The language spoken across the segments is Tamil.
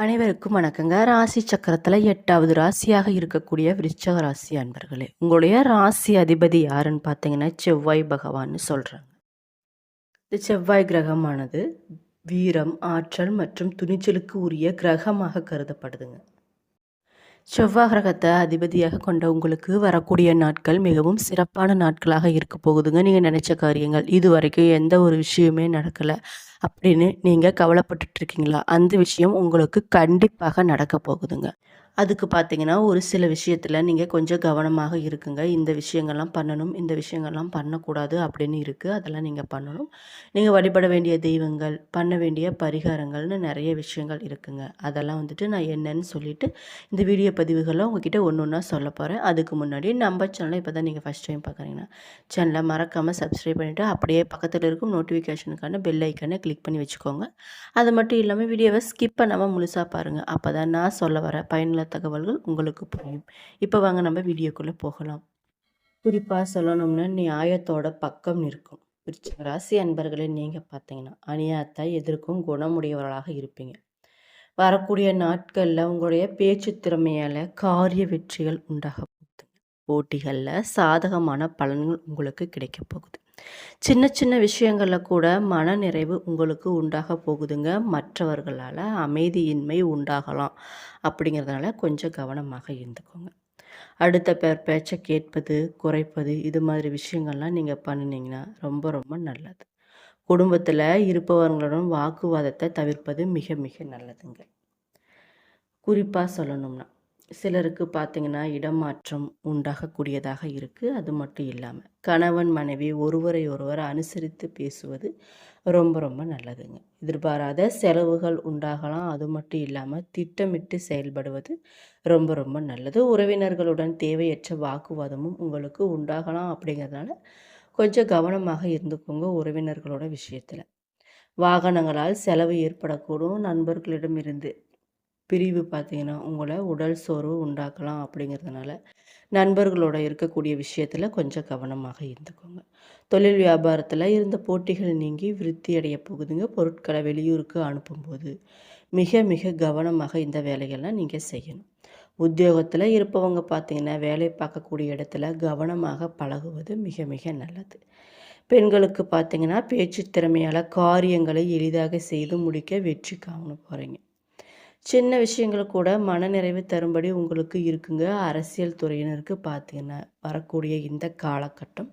அனைவருக்கும் வணக்கங்க. ராசி சக்கரத்தில் 8வது ராசியாக இருக்கக்கூடிய விருச்சக ராசி அன்பர்களே, உங்களுடைய ராசி அதிபதி யாருன்னு பார்த்தீங்கன்னா செவ்வாய் பகவான்னு சொல்கிறாங்க. இந்த செவ்வாய் கிரகமானது வீரம், ஆற்றல் மற்றும் துணிச்சலுக்கு உரிய கிரகமாக கருதப்படுதுங்க. செவ்வாய் கிரகத்தை அதிபதியாக கொண்ட உங்களுக்கு வரக்கூடிய நாட்கள் மிகவும் சிறப்பான நாட்களாக இருக்க போகுதுங்க. நீங்கள் நினச்ச காரியங்கள் இது வரைக்கும் எந்த ஒரு விஷயமே நடக்கலை அப்படின்னு நீங்கள் கவலைப்பட்டுட்டு இருக்கீங்களா, அந்த விஷயம் உங்களுக்கு கண்டிப்பாக நடக்க போகுதுங்க. அதுக்கு பார்த்தீங்கன்னா, ஒரு சில விஷயத்தில் நீங்கள் கொஞ்சம் கவனமாக இருக்குங்க. இந்த விஷயங்கள்லாம் பண்ணணும், இந்த விஷயங்கள்லாம் பண்ணக்கூடாது அப்படின்னு இருக்குது. அதெல்லாம் நீங்கள் பண்ணணும். நீங்கள் வழிபட வேண்டிய தெய்வங்கள், பண்ண வேண்டிய பரிகாரங்கள்னு நிறைய விஷயங்கள் இருக்குங்க. அதெல்லாம் வந்துட்டு நான் என்னன்னு சொல்லிட்டு இந்த வீடியோ பதிவுகளில் உங்ககிட்ட ஒன்று ஒன்றா சொல்ல போகிறேன். அதுக்கு முன்னாடி நம்ம சேனலை இப்போ தான் நீங்கள் ஃபஸ்ட் டைம் பார்க்குறீங்கன்னா சேனலை மறக்காமல் சப்ஸ்கிரைப் பண்ணிவிட்டு அப்படியே பக்கத்தில் இருக்கும் நோட்டிஃபிகேஷனுக்கான பெல் ஐக்கானை கிளிக் பண்ணி வச்சுக்கோங்க. அது மட்டும் இல்லாமல் வீடியோவை ஸ்கிப் பண்ணாமல் முழுசாக பாருங்கள். அப்போ தான் நான் சொல்ல வர பயனுள்ள தகவல்கள் உங்களுக்கு புரியும். இப்போ வாங்க நம்ம வீடியோக்குள்ளே போகலாம். குறிப்பாக சொல்லணும்னா நியாயத்தோட பக்கம் நிற்கும் விருச்சிக ராசி அன்பர்களே, நீங்கள் பார்த்தீங்கன்னா அநியாயத்தை எதிர்க்கும் குணமுடையவர்களாக இருப்பீங்க. வரக்கூடிய நாட்களில் உங்களுடைய பேச்சு திறமையால் காரிய வெற்றிகள் உண்டாக போகுது. போட்டிகளில் சாதகமான பலன்கள் உங்களுக்கு கிடைக்க போகுது. சின்ன சின்ன விஷயங்களில் கூட மன நிறைவு உங்களுக்கு உண்டாக போகுதுங்க. மற்றவர்களால் அமைதியின்மை உண்டாகலாம். அப்படிங்கிறதுனால கொஞ்சம் கவனமாக இருந்துக்கோங்க. அடுத்த பேர் பேச்சை கேட்பது, குறைப்பது இது மாதிரி விஷயங்கள்லாம் நீங்கள் பண்ணினீங்கன்னா ரொம்ப ரொம்ப நல்லது. குடும்பத்தில் இருப்பவர்களுடன் வாக்குவாதத்தை தவிர்ப்பது மிக மிக நல்லதுங்க. குறிப்பாக சொல்லணும்னா சிலருக்கு பார்த்திங்கன்னா இடமாற்றம் உண்டாகக்கூடியதாக இருக்குது. அது மட்டும் இல்லாமல் கணவன் மனைவி ஒருவரை ஒருவர் அனுசரித்து பேசுவது ரொம்ப ரொம்ப நல்லதுங்க. எதிர்பாராத செலவுகள் உண்டாகலாம். அது மட்டும் இல்லாமல் திட்டமிட்டு செயல்படுவது ரொம்ப ரொம்ப நல்லது. உறவினர்களுடன் தேவையற்ற வாக்குவாதமும் உங்களுக்கு உண்டாகலாம். அப்படிங்கிறதுனால கொஞ்சம் கவனமாக இருந்துக்கோங்க உறவினர்களோட விஷயத்தில். வாகனங்களால் செலவு ஏற்படக்கூடும். நண்பர்களிடமிருந்து பிரிவு பார்த்திங்கன்னா உங்களை உடல் சோர்வு உண்டாக்கலாம். அப்படிங்கிறதுனால நண்பர்களோட இருக்கக்கூடிய விஷயத்தில் கொஞ்சம் கவனமாக இருந்துக்கோங்க. தொழில் வியாபாரத்தில் இருந்த போட்டிகள் நீங்கி விருத்தி அடைய போகுதுங்க. பொருட்களை வெளியூருக்கு அனுப்பும்போது மிக மிக கவனமாக இந்த வேலைகள்லாம் நீங்கள் செய்யணும். உத்தியோகத்தில் இருப்பவங்க பார்த்திங்கன்னா வேலை பார்க்கக்கூடிய இடத்துல கவனமாக பழகுவது மிக மிக நல்லது. பெண்களுக்கு பார்த்திங்கன்னா பேச்சு திறமையால் காரியங்களை எளிதாக செய்து முடிக்க வெற்றி காண போகிறீங்க. சின்ன விஷயங்கள் கூட மனநிறைவு தரும்படி உங்களுக்கு இருக்குங்க. அரசியல் துறையினருக்கு பார்த்தீங்கன்னா வரக்கூடிய இந்த காலகட்டம்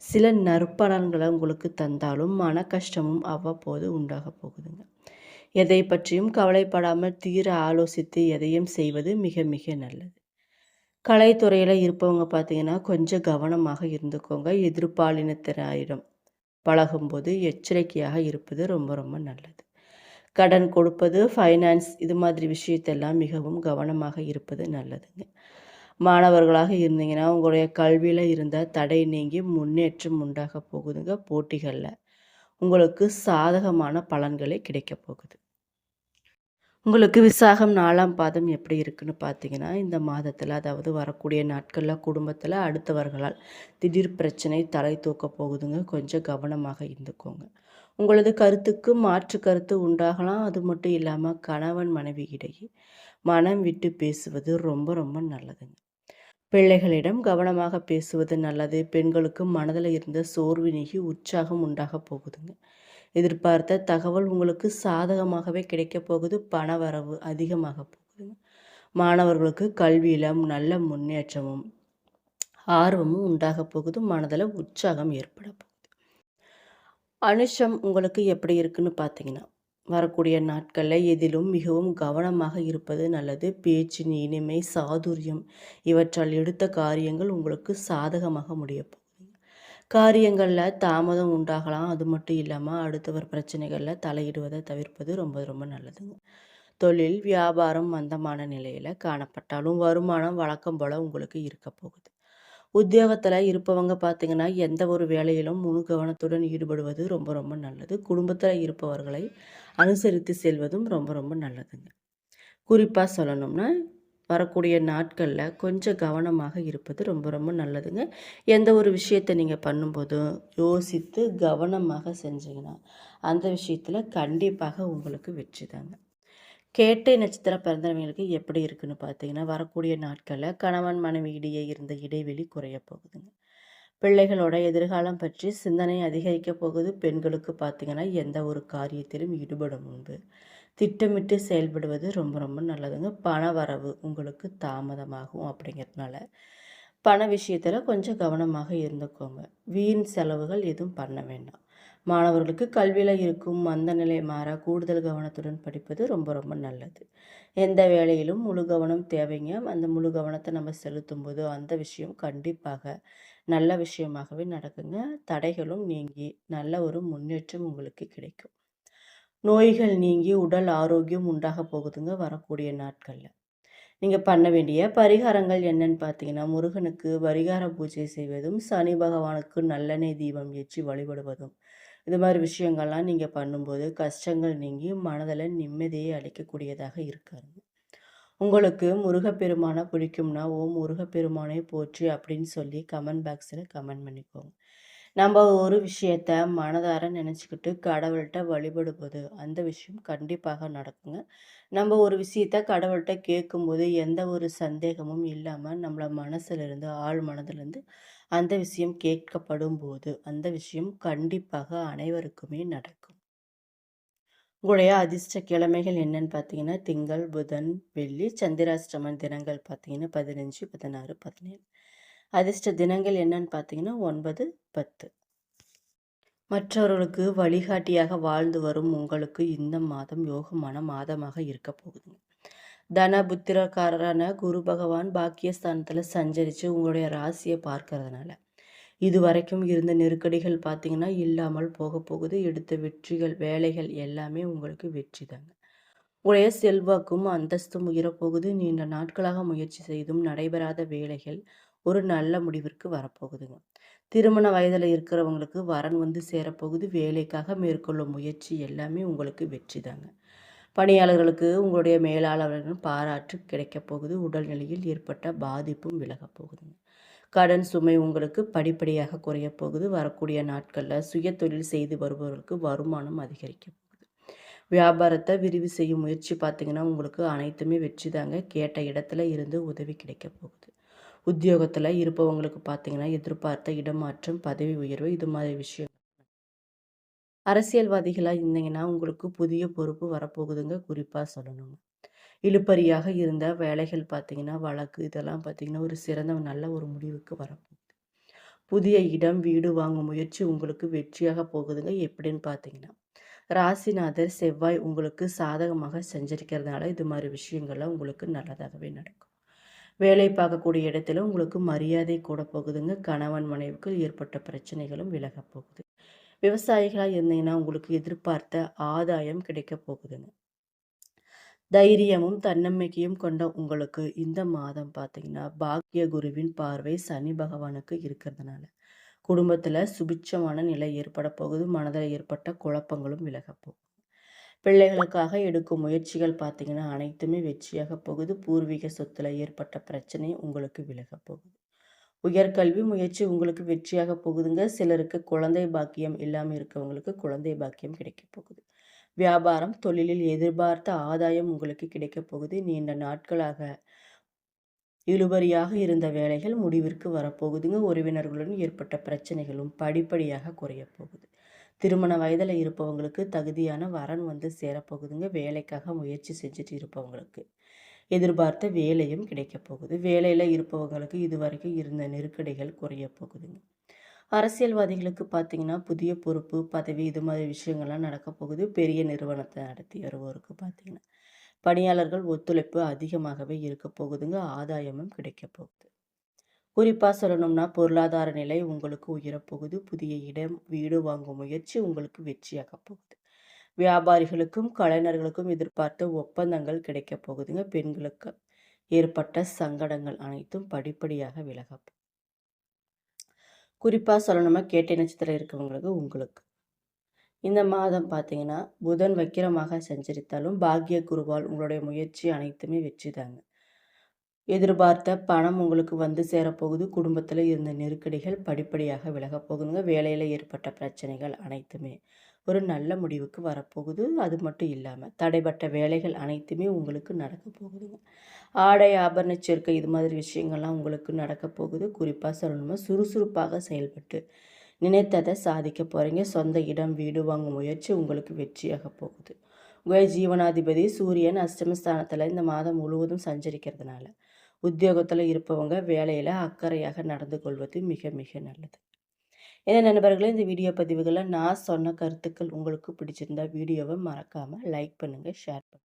சில நற்பலன்களை உங்களுக்கு தந்தாலும் மன கஷ்டமும் அவ்வப்போது உண்டாக போகுதுங்க. எதை பற்றியும் கவலைப்படாமல் தீர ஆலோசித்து எதையும் செய்வது மிக மிக நல்லது. கலைத்துறையில் இருப்பவங்க பார்த்தீங்கன்னா கொஞ்சம் கவனமாக இருந்துக்கோங்க. எதிர்பாலினத்தினரிடம் பழகும்போது எச்சரிக்கையாக இருப்பது ரொம்ப ரொம்ப நல்லது. கடன் கொடுப்பது, ஃபைனான்ஸ் இது மாதிரி விஷயத்தெல்லாம் மிகவும் கவனமாக இருப்பது நல்லதுங்க. மாணவர்களாக இருந்தீங்கன்னா உங்களுடைய கல்வியில் இருந்த தடை நீங்கி முன்னேற்றம் உண்டாக போகுதுங்க. போட்டிகளில் உங்களுக்கு சாதகமான பலன்களே கிடைக்க போகுது. உங்களுக்கு விசாகம் 4ஆம் பாதம் எப்படி இருக்குன்னு பார்த்தீங்கன்னா இந்த மாதத்தில், அதாவது வரக்கூடிய நாட்களில் குடும்பத்தில் அடுத்தவர்களால் திடீர் பிரச்சனை தலை தூக்க போகுதுங்க. கொஞ்சம் கவனமாக இருந்துக்கோங்க. உங்களது கருத்துக்கு மாற்று கருத்து உண்டாகலாம். அது மட்டும் இல்லாமல் கணவன் மனைவி இடையே மனம் விட்டு பேசுவது ரொம்ப ரொம்ப நல்லதுங்க. பிள்ளைகளிடம் கவனமாக பேசுவது நல்லது. பெண்களுக்கு மனதில் இருந்த சோர்வு நீங்கி உற்சாகம் உண்டாக போகுதுங்க. எதிர்பார்த்த தகவல் உங்களுக்கு சாதகமாகவே கிடைக்க போகுது. பண வரவு அதிகமாக போகுதுங்க. மாணவர்களுக்கு கல்வியில் நல்ல முன்னேற்றமும் ஆர்வமும் உண்டாக போகுது. மனதில் உற்சாகம் ஏற்பட போகுது. அனுஷம் உங்களுக்கு எப்படி இருக்குன்னு பார்த்தீங்கன்னா வரக்கூடிய நாட்களில் எதிலும் மிகவும் கவனமாக இருப்பது நல்லது. பேச்சின் இனிமை, சாதுரியம் இவற்றால் எடுத்த காரியங்கள் உங்களுக்கு சாதகமாக முடிய போகுது. காரியங்களில் தாமதம் உண்டாகலாம். அது மட்டும் இல்லாமல் அடுத்தவர் பிரச்சனைகளில் தலையிடுவதை தவிர்ப்பது ரொம்ப ரொம்ப நல்லதுங்க. தொழில் வியாபாரம் மந்தமான நிலையில் காணப்பட்டாலும் வருமானம் வழக்கம் போல் உங்களுக்கு இருக்க போகுது. உத்தியோகத்தில் இருப்பவங்க பார்த்திங்கன்னா எந்த ஒரு வேலையிலும் முழு கவனத்துடன் ஈடுபடுவது ரொம்ப ரொம்ப நல்லது. குடும்பத்தில் இருப்பவர்களை அனுசரித்து செல்வதும் ரொம்ப ரொம்ப நல்லதுங்க. குறிப்பாக சொல்லணும்னா வரக்கூடிய நாட்களில் கொஞ்சம் கவனமாக இருப்பது ரொம்ப ரொம்ப நல்லதுங்க. எந்த ஒரு விஷயத்தை நீங்கள் பண்ணும்போதும் யோசித்து கவனமாக செஞ்சீங்கன்னா அந்த விஷயத்தில் கண்டிப்பாக உங்களுக்கு வெற்றி தாங்க. கேட்டை நட்சத்திரம் பிறந்தவங்களுக்கு எப்படி இருக்குன்னு பார்த்தீங்கன்னா, வரக்கூடிய நாட்களில் கணவன் மனைவி இடையே இருந்த இடைவெளி குறைய போகுதுங்க. பிள்ளைகளோட எதிர்காலம் பற்றி சிந்தனை அதிகரிக்க போகுது. பெண்களுக்கு பார்த்தீங்கன்னா, எந்த ஒரு காரியத்திலும் ஈடுபடும் முன்பு திட்டமிட்டு செயல்படுவது ரொம்ப ரொம்ப நல்லதுங்க. பண வரவு உங்களுக்கு தாமதமாகும் அப்படிங்கிறதுனால பண விஷயத்தில் கொஞ்சம் கவனமாக இருந்துக்கோங்க. வீண் செலவுகள் எதுவும் பண்ண வேண்டாம். மாணவர்களுக்கு கல்வியில் இருக்கும் மந்த நிலை மாற கூடுதல் கவனத்துடன் படிப்பது ரொம்ப ரொம்ப நல்லது. எந்த வேலையிலும் முழு கவனம் தேவைங்க. அந்த முழு கவனத்தை நம்ம செலுத்தும் போது அந்த விஷயம் கண்டிப்பாக நல்ல விஷயமாகவே நடக்குங்க. தடைகளும் நீங்கி நல்ல ஒரு முன்னேற்றம் உங்களுக்கு கிடைக்கும். நோய்கள் நீங்கி உடல் ஆரோக்கியம் உண்டாக போகுதுங்க வரக்கூடிய நாட்களில். நீங்கள் பண்ண வேண்டிய பரிகாரங்கள் என்னன்னு பார்த்தீங்கன்னா, முருகனுக்கு பரிகார பூஜை செய்வதும், சனி பகவானுக்கு நல்லெண்ணெய் தீபம் ஏற்றி வழிபடுவதும், இது மாதிரி விஷயங்கள்லாம் நீங்கள் பண்ணும்போது கஷ்டங்கள் நீங்கி மனதில் நிம்மதியை அளிக்கக்கூடியதாக இருக்காருங்க. உங்களுக்கு முருகப்பெருமானை பிடிக்கும்னா, ஓம் முருகப்பெருமானை போற்றி அப்படின்னு சொல்லி கமெண்ட் பாக்ஸில் கமெண்ட் பண்ணிக்கோங்க. நம்ம ஒரு விஷயத்த மனதார நினச்சிக்கிட்டு கடவுள்கிட்ட வழிபடும்போது அந்த விஷயம் கண்டிப்பாக நடக்குங்க. நம்ம ஒரு விஷயத்த கடவுள்கிட்ட கேட்கும்போது எந்த ஒரு சந்தேகமும் இல்லாமல் நம்மள மனசுலேருந்து ஆழ் மனதிலேருந்து அந்த விஷயம் கேட்கப்படும் போது அந்த விஷயம் கண்டிப்பாக அனைவருக்குமே நடக்கும். உங்களுடைய அதிர்ஷ்ட கிழமைகள் என்னன்னு பார்த்தீங்கன்னா, திங்கள், புதன், வெள்ளி. சந்திராஷ்டம தினங்கள் பார்த்தீங்கன்னா 15, 16, 17. அதிர்ஷ்ட தினங்கள் என்னன்னு பார்த்தீங்கன்னா 9, 10. மற்றவர்களுக்கு வழிகாட்டியாக வாழ்ந்து வரும் உங்களுக்கு இந்த மாதம் யோகமான மாதமாக இருக்க போகுதுங்க. தன புத்திரக்காரரான குரு பகவான் பாக்கியஸ்தானத்தில் சஞ்சரித்து உங்களுடைய ராசியை பார்க்கறதுனால இது வரைக்கும் இருந்த நெருக்கடிகள் பார்த்தீங்கன்னா இல்லாமல் போக போகுது. எடுத்த வெற்றிகள் வேலைகள் எல்லாமே உங்களுக்கு வெற்றி தாங்க. உங்களுடைய செல்வாக்கும் அந்தஸ்தும் உயரப்போகுது. நீண்ட நாட்களாக முயற்சி செய்தும் நடைபெறாத வேலைகள் ஒரு நல்ல முடிவிற்கு வரப்போகுதுங்க. திருமண வயதில் இருக்கிறவங்களுக்கு வரன் வந்து சேரப்போகுது. வேலைக்காக மேற்கொள்ளும் முயற்சி எல்லாமே உங்களுக்கு வெற்றி தாங்க. பணியாளர்களுக்கு உங்களுடைய மேலாளர்களின் பாராட்டு கிடைக்கப் போகுது. உடல்நிலையில் ஏற்பட்ட பாதிப்பும் விலகப் போகுதுங்க. கடன் சுமை உங்களுக்கு படிப்படியாக குறைய போகுது. வரக்கூடிய நாட்களில் சுய தொழில் செய்து வருபவர்களுக்கு வருமானம் அதிகரிக்க போகுது. வியாபாரத்தை விரிவு செய்யும் முயற்சி பார்த்தீங்கன்னா உங்களுக்கு அனைத்துமே வெற்றி தாங்க. கேட்ட இடத்துல இருந்து உதவி கிடைக்க போகுது. உத்தியோகத்தில் இருப்பவங்களுக்கு பார்த்தீங்கன்னா எதிர்பார்த்த இடமாற்றம், பதவி உயர்வு இது மாதிரி விஷயம். அரசியல்வாதிகளாக இருந்தீங்கன்னா உங்களுக்கு புதிய பொறுப்பு வரப்போகுதுங்க. குறிப்பாக சொல்லணுங்க. இழுபறியாக இருந்த வேலைகள் பார்த்தீங்கன்னா வழக்கு இதெல்லாம் பார்த்தீங்கன்னா ஒரு சிறந்த நல்ல ஒரு முடிவுக்கு வரப்போகுது. புதிய இடம் வீடு வாங்கும் முயற்சி உங்களுக்கு வெற்றியாக போகுதுங்க. எப்படின்னு பார்த்தீங்கன்னா ராசிநாதர் செவ்வாய் உங்களுக்கு சாதகமாக செஞ்சிருக்கிறதுனால இது மாதிரி விஷயங்கள்லாம் உங்களுக்கு நல்லதாகவே நடக்கும். வேலை பார்க்கக்கூடிய இடத்துல உங்களுக்கு மரியாதை கூட போகுதுங்க. கணவன் மனைவிக்கு ஏற்பட்ட பிரச்சனைகளும் விலக போகுது. விவசாயிகளாக இருந்தீங்கன்னா உங்களுக்கு எதிர்பார்த்த ஆதாயம் கிடைக்க போகுதுங்க. தைரியமும் தன்னம்பிக்கையும் கொண்ட உங்களுக்கு இந்த மாதம் பார்த்தீங்கன்னா பாக்கிய குருவின் பார்வை சனி பகவானுக்கு இருக்கிறதுனால குடும்பத்தில் சுபிட்சமான நிலை ஏற்பட போகுது. மனதில் ஏற்பட்ட குழப்பங்களும் விலக போகுது. பிள்ளைகளுக்காக எடுக்கும் முயற்சிகள் பார்த்தீங்கன்னா அனைத்துமே வெற்றியாக போகுது. பூர்வீக சொத்துல ஏற்பட்ட பிரச்சனை உங்களுக்கு விலக போகுது. உயர்கல்வி முயற்சி உங்களுக்கு வெற்றியாக போகுதுங்க. சிலருக்கு குழந்தை பாக்கியம் இல்லாமல் இருக்கவங்களுக்கு குழந்தை பாக்கியம் கிடைக்க போகுது. வியாபாரம் தொழிலில் எதிர்பார்த்த ஆதாயம் உங்களுக்கு கிடைக்க போகுது. நீண்ட நாட்களாக இழுபறியாக இருந்த வேலைகள் முடிவிற்கு வரப்போகுதுங்க. உறவினர்களுடன் ஏற்பட்ட பிரச்சனைகளும் படிப்படியாக குறைய போகுது. திருமண வயதில் இருப்பவங்களுக்கு தகுதியான வரன் வந்து சேரப்போகுதுங்க. வேலைக்காக முயற்சி செஞ்சுட்டு இருப்பவங்களுக்கு எதிர்பார்த்த வேலையும் கிடைக்க போகுது. வேலையில் இருப்பவங்களுக்கு இதுவரைக்கும் இருந்த நெருக்கடிகள் குறைய போகுதுங்க. அரசியல்வாதிகளுக்கு பார்த்தீங்கன்னா புதிய பொறுப்பு பதவி இது மாதிரி விஷயங்கள்லாம் நடக்க போகுது. பெரிய நிறுவனத்தை நடத்தி வருவோருக்கு பார்த்தீங்கன்னா பணியாளர்கள் ஒத்துழைப்பு அதிகமாகவே இருக்க போகுதுங்க. ஆதாயமும் கிடைக்க போகுது. குறிப்பாக சொல்லணும்னா பொருளாதார நிலை உங்களுக்கு உயரப்போகுது. புதிய இடம் வீடு வாங்கும் முயற்சி உங்களுக்கு வெற்றியாக போகுது. வியாபாரிகளுக்கும் கலைஞர்களுக்கும் எதிர்பார்த்த ஒப்பந்தங்கள் கிடைக்க போகுதுங்க. பெண்களுக்கு ஏற்பட்ட சங்கடங்கள் அனைத்தும் படிப்படியாக விலக குறிப்பாக சொல்லணுமா கேட்டை நட்சத்திரம் இருக்கவங்களுக்கு உங்களுக்கு இந்த மாதம் பார்த்தீங்கன்னா புதன் வக்கிரமாக சஞ்சரித்தாலும் பாக்கிய குருவால் உங்களுடைய முயற்சி அனைத்துமே வெற்றி தாங்க. எதிர்பார்த்த பணம் உங்களுக்கு வந்து சேரப்போகுது. குடும்பத்தில் இருந்த நெருக்கடிகள் படிப்படியாக விலகப் போகுதுங்க. வேலையில் ஏற்பட்ட பிரச்சனைகள் அனைத்துமே ஒரு நல்ல முடிவுக்கு வரப்போகுது. அது மட்டும் இல்லாமல் தடைப்பட்ட வேலைகள் அனைத்துமே உங்களுக்கு நடக்க போகுதுங்க. ஆடை ஆபரண சேர்க்கை இது மாதிரி விஷயங்கள்லாம் உங்களுக்கு நடக்க போகுது. குறிப்பாக சொல்லணுமா சுறுசுறுப்பாக செயல்பட்டு நினைத்ததை சாதிக்க போகிறீங்க. சொந்த இடம் வீடு வாங்கும் முயற்சி உங்களுக்கு வெற்றியாக போகுது. உங்கள் ஜீவனாதிபதி சூரியன் அஷ்டமஸ்தானத்தில் இந்த மாதம் முழுவதும் சஞ்சரிக்கிறதுனால உத்தியோகத்தில் இருப்பவங்க வேலையில் அக்கறையாக நடந்து கொள்வது மிக மிக நல்லது. என்ன நண்பர்களே, இந்த வீடியோ பதிவுகளில் நான் சொன்ன கருத்துக்கள் உங்களுக்கு பிடிச்சிருந்தா வீடியோவை மறக்காமல் லைக் பண்ணுங்கள், ஷேர் பண்ணுங்கள்.